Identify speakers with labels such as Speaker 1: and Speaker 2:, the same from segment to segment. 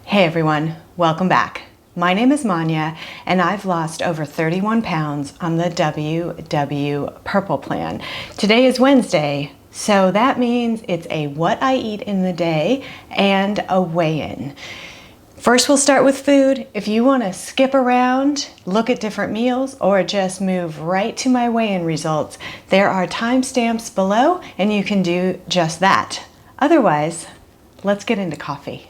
Speaker 1: Hey everyone, welcome back. My name is Manya and I've lost over 31 pounds on the WW Purple plan. Today is Wednesday, so that means it's a what I eat in the day and a weigh-in. First, we'll start with food. If you want to skip around, look at different meals, or just move right to my weigh-in results, there are timestamps below and you can do just that. Otherwise, let's get into coffee.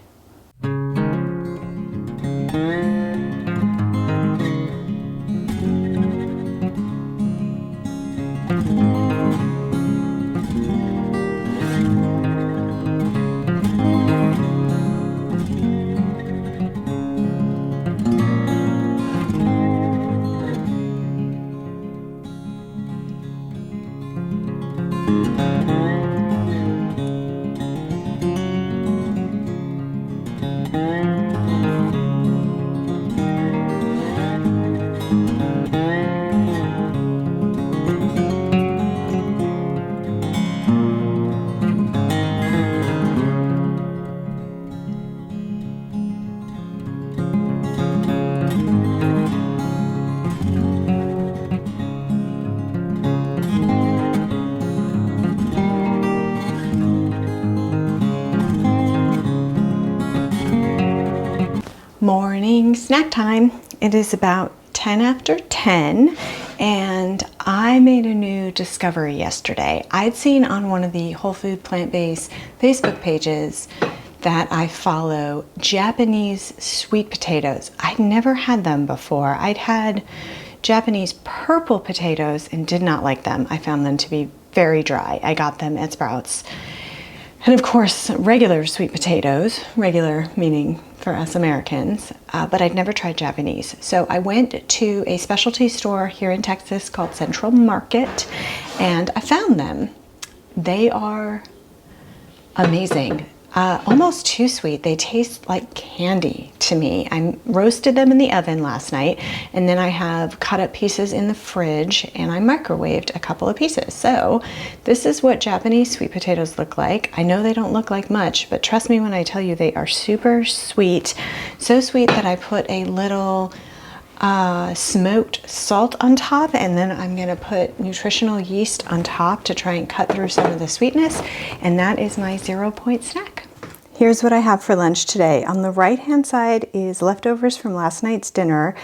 Speaker 1: Morning snack time. It is about 10 after 10 and I made a new discovery yesterday. I'd seen on one of the whole food plant-based Facebook pages that I follow Japanese sweet potatoes. I'd never had them before. I'd had Japanese purple potatoes and did not like them. I found them to be very dry. I got them at Sprouts. And of course, regular sweet potatoes, regular meaning for us Americans, but I'd never tried Japanese. So I went to a specialty store here in Texas called Central Market and I found them. They are amazing. Almost too sweet. They taste like candy to me. I roasted them in the oven last night and then I have cut up pieces in the fridge and I microwaved a couple of pieces. So this is what Japanese sweet potatoes look like. I know they don't look like much, but trust me when I tell you they are super sweet. So sweet that I put a little smoked salt on top, and then I'm going to put nutritional yeast on top to try and cut through some of the sweetness, and that is my 0-point snack. Here's what I have for lunch today. On the right hand side is leftovers from last night's dinner.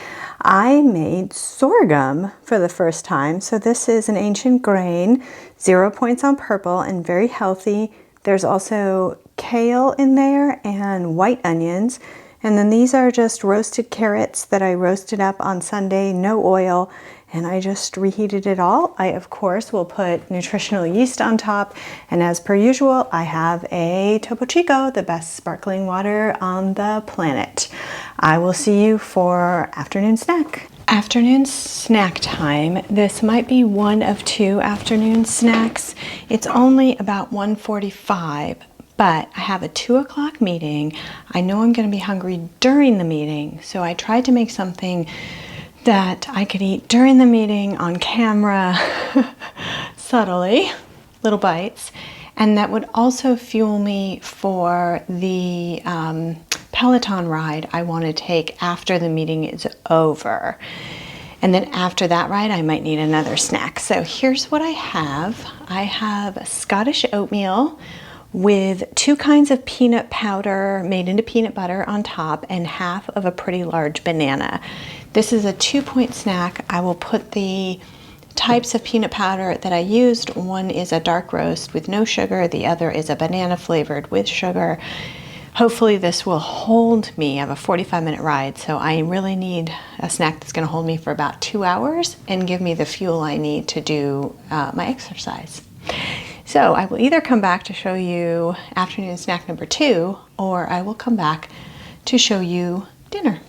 Speaker 1: I made sorghum for the first time. So this is an ancient grain, 0 points on purple and very healthy. There's also kale in there and white onions. And then these are just roasted carrots that I roasted up on Sunday, no oil, and I just reheated it all. I, of course, will put nutritional yeast on top, and as per usual, I have a Topo Chico, the best sparkling water on the planet. I will see you for afternoon snack. Afternoon snack time. This might be one of two afternoon snacks. It's only about 1:45. But I have a 2 o'clock meeting. I know I'm going to be hungry during the meeting, so I tried to make something that I could eat during the meeting on camera, subtly, little bites, and that would also fuel me for the Peloton ride I want to take after the meeting is over. And then after that ride, I might need another snack. So here's what I have. I have Scottish oatmeal with 2 kinds of peanut powder made into peanut butter on top and half of a pretty large banana. This is a 2-point snack. I will put the types of peanut powder that I used. One is a dark roast with no sugar. The other is a banana flavored with sugar. Hopefully this will hold me. I have a 45-minute ride, so I really need a snack that's going to hold me for about 2 hours and give me the fuel I need to do my exercise. So I will either come back to show you afternoon snack number 2, or I will come back to show you dinner.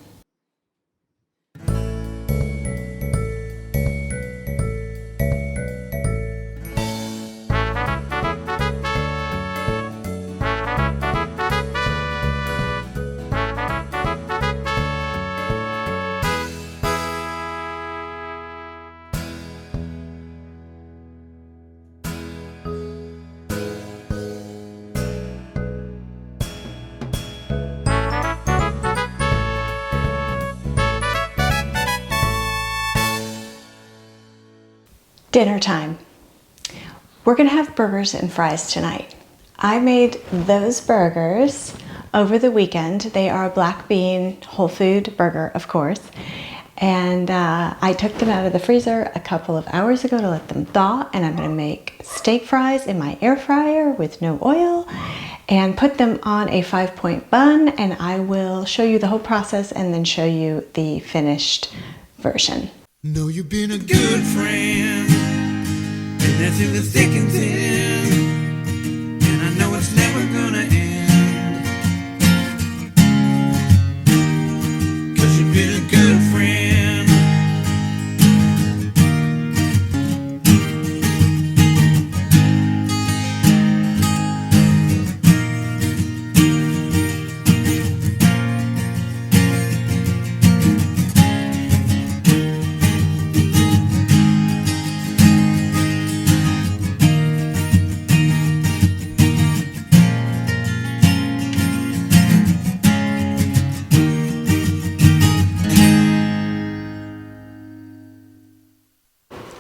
Speaker 1: Dinner time. We're gonna have burgers and fries tonight. I made those burgers over the weekend. They are a black bean whole food burger, of course. And I took them out of the freezer a couple of hours ago to let them thaw, and I'm gonna make steak fries in my air fryer with no oil and put them on a 5-point bun, and I will show you the whole process and then show you the finished version.
Speaker 2: Know you've been a good friend, and that's in the thick and thin, and I know it's never gonna end, 'cause you've been a good friend.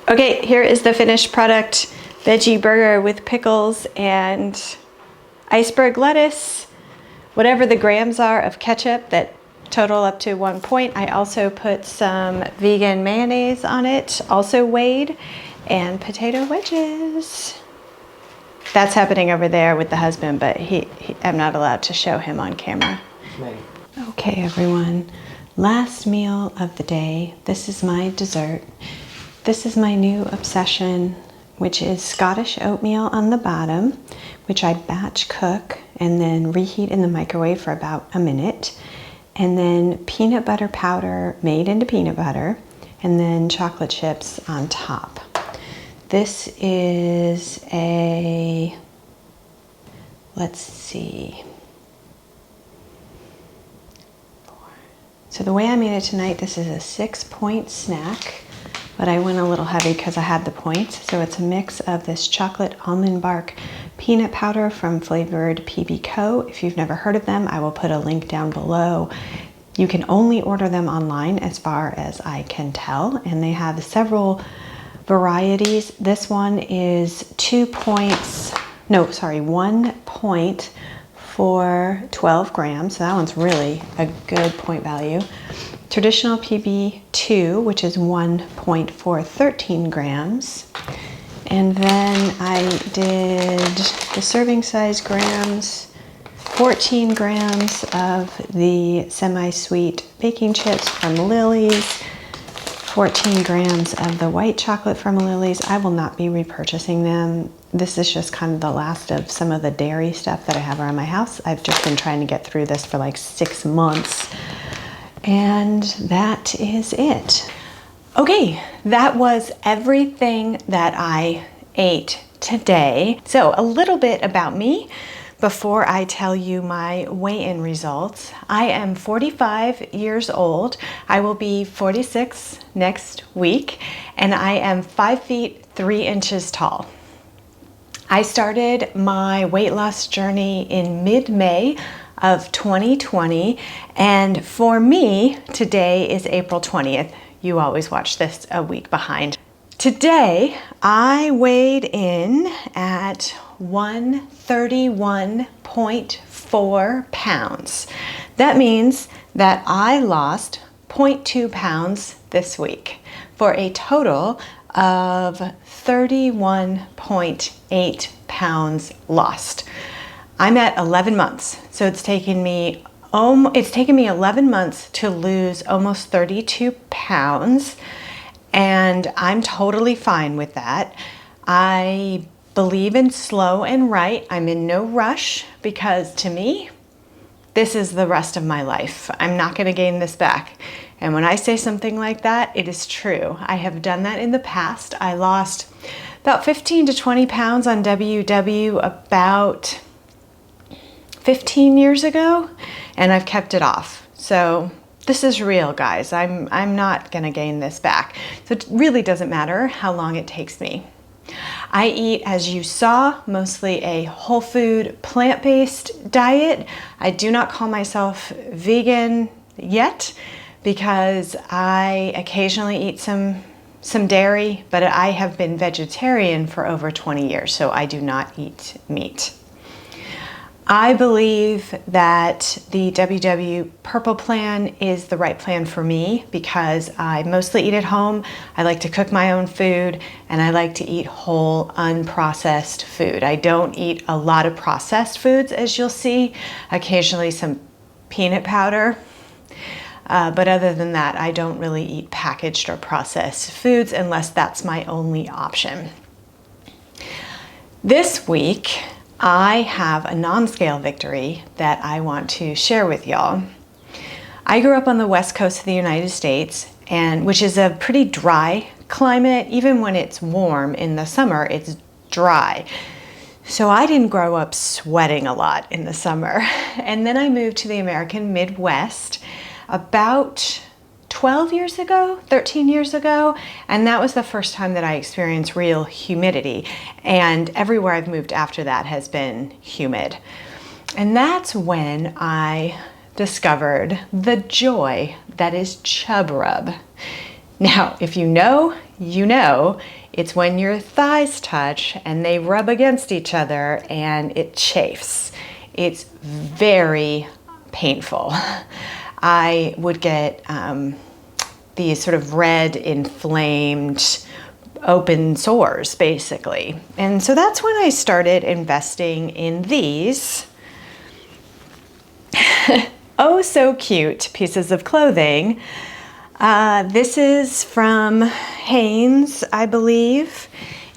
Speaker 1: Okay, here is the finished product. Veggie burger with pickles and iceberg lettuce, whatever the grams are of ketchup that total up to 1 point. I also put some vegan mayonnaise on it, also weighed, and potato wedges. That's happening over there with the husband, but I'm not allowed to show him on camera.
Speaker 3: Right.
Speaker 1: Okay, everyone, last meal of the day. This is my dessert. This is my new obsession, which is Scottish oatmeal on the bottom, which I batch cook and then reheat in the microwave for about a minute. And then peanut butter powder made into peanut butter, and then chocolate chips on top. This is let's see. So the way I made it tonight, this is a 6-point snack. But I went a little heavy because I had the points. So it's a mix of this chocolate almond bark peanut powder from Flavored PB Co. If you've never heard of them, I will put a link down below. You can only order them online as far as I can tell, and they have several varieties. This one is 1 point for 12 grams. So that one's really a good point value. Traditional PB2, which is 1 point for 13 grams. And then I did the serving size grams, 14 grams of the semi-sweet baking chips from Lily's, 14 grams of the white chocolate from Lily's. I will not be repurchasing them. This is just kind of the last of some of the dairy stuff that I have around my house. I've just been trying to get through this for like 6 months. And that is it. Okay, that was everything that I ate today. So a little bit about me before I tell you my weigh-in results. I am 45 years old. I will be 46 next week, and I am 5 feet 3 inches tall. I started my weight loss journey in mid-May of 2020, and for me, today is April 20th. You always watch this a week behind. Today, I weighed in at 131.4 pounds. That means that I lost 0.2 pounds this week for a total of 31.8 pounds lost. I'm at 11 months, so it's taken me 11 months to lose almost 32 pounds, and I'm totally fine with that. I believe in slow and right. I'm in no rush because to me, this is the rest of my life. I'm not going to gain this back. And when I say something like that, it is true. I have done that in the past. I lost about 15 to 20 pounds on WW about 15 years ago, and I've kept it off. So this is real, guys. I'm not gonna gain this back. So it really doesn't matter how long it takes me. I eat, as you saw, mostly a whole food, plant-based diet. I do not call myself vegan yet because I occasionally eat some some dairy, but I have been vegetarian for over 20 years, so I do not eat meat. I believe that the WW Purple plan is the right plan for me because I mostly eat at home. I like to cook my own food, and I like to eat whole, unprocessed food. I don't eat a lot of processed foods, as you'll see, occasionally some peanut powder. But other than that, I don't really eat packaged or processed foods unless that's my only option. This week, I have a non-scale victory that I want to share with y'all. I grew up on the west coast of the United States, which is a pretty dry climate. Even when it's warm in the summer, it's dry. So I didn't grow up sweating a lot in the summer. And then I moved to the American Midwest about 12 years ago, 13 years ago, and that was the first time that I experienced real humidity. And everywhere I've moved after that has been humid. And that's when I discovered the joy that is chub rub. Now, if you know, you know, it's when your thighs touch and they rub against each other and it chafes. It's very painful. I would get these sort of red, inflamed, open sores, basically. And so that's when I started investing in these oh so cute pieces of clothing. This is from Hanes, I believe.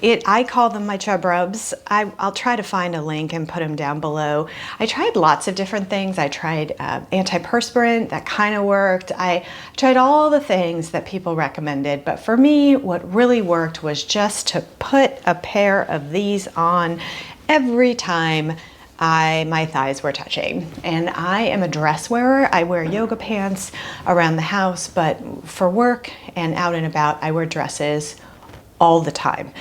Speaker 1: I call them my chub rubs. I'll try to find a link and put them down below. I tried lots of different things. I tried antiperspirant, that kind of worked. I tried all the things that people recommended, but for me, what really worked was just to put a pair of these on every time my thighs were touching. And I am a dress wearer. I wear yoga pants around the house, but for work and out and about, I wear dresses all the time.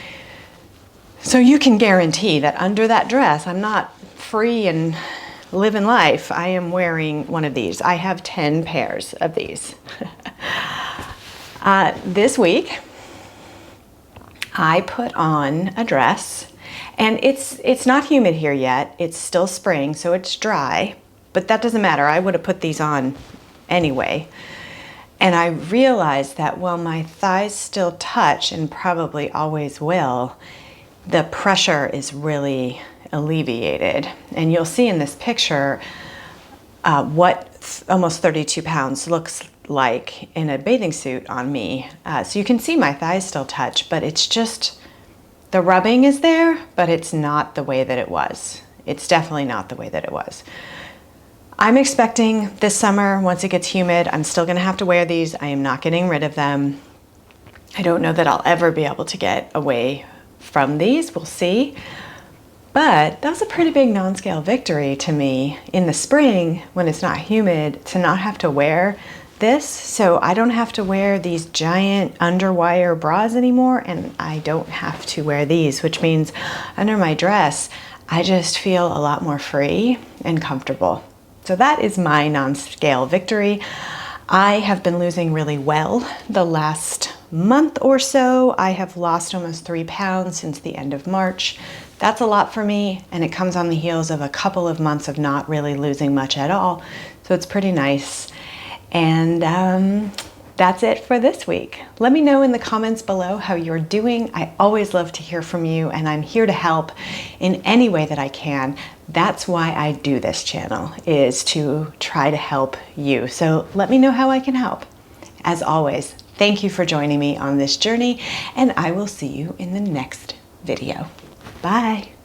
Speaker 1: So you can guarantee that under that dress, I'm not free and living life. I am wearing one of these. I have 10 pairs of these. This week, I put on a dress, and it's not humid here yet. It's still spring, so it's dry, but that doesn't matter. I would have put these on anyway. And I realized that while my thighs still touch, and probably always will, the pressure is really alleviated. And you'll see in this picture what almost 32 pounds looks like in a bathing suit on me. So you can see my thighs still touch, but it's just, the rubbing is there, but it's not the way that it was. It's definitely not the way that it was. I'm expecting this summer, once it gets humid, I'm still gonna have to wear these. I am not getting rid of them. I don't know that I'll ever be able to get away from these, we'll see. But that was a pretty big non-scale victory to me in the spring when it's not humid to not have to wear this. So I don't have to wear these giant underwire bras anymore, and I don't have to wear these, which means under my dress, I just feel a lot more free and comfortable. So that is my non-scale victory. I have been losing really well the last month or so. I have lost almost 3 pounds since the end of March. That's a lot for me, and it comes on the heels of a couple of months of not really losing much at all. So it's pretty nice. And that's it for this week. Let me know in the comments below how you're doing. I always love to hear from you, and I'm here to help in any way that I can. That's why I do this channel, is to try to help you. So let me know how I can help. As always, thank you for joining me on this journey, and I will see you in the next video. Bye.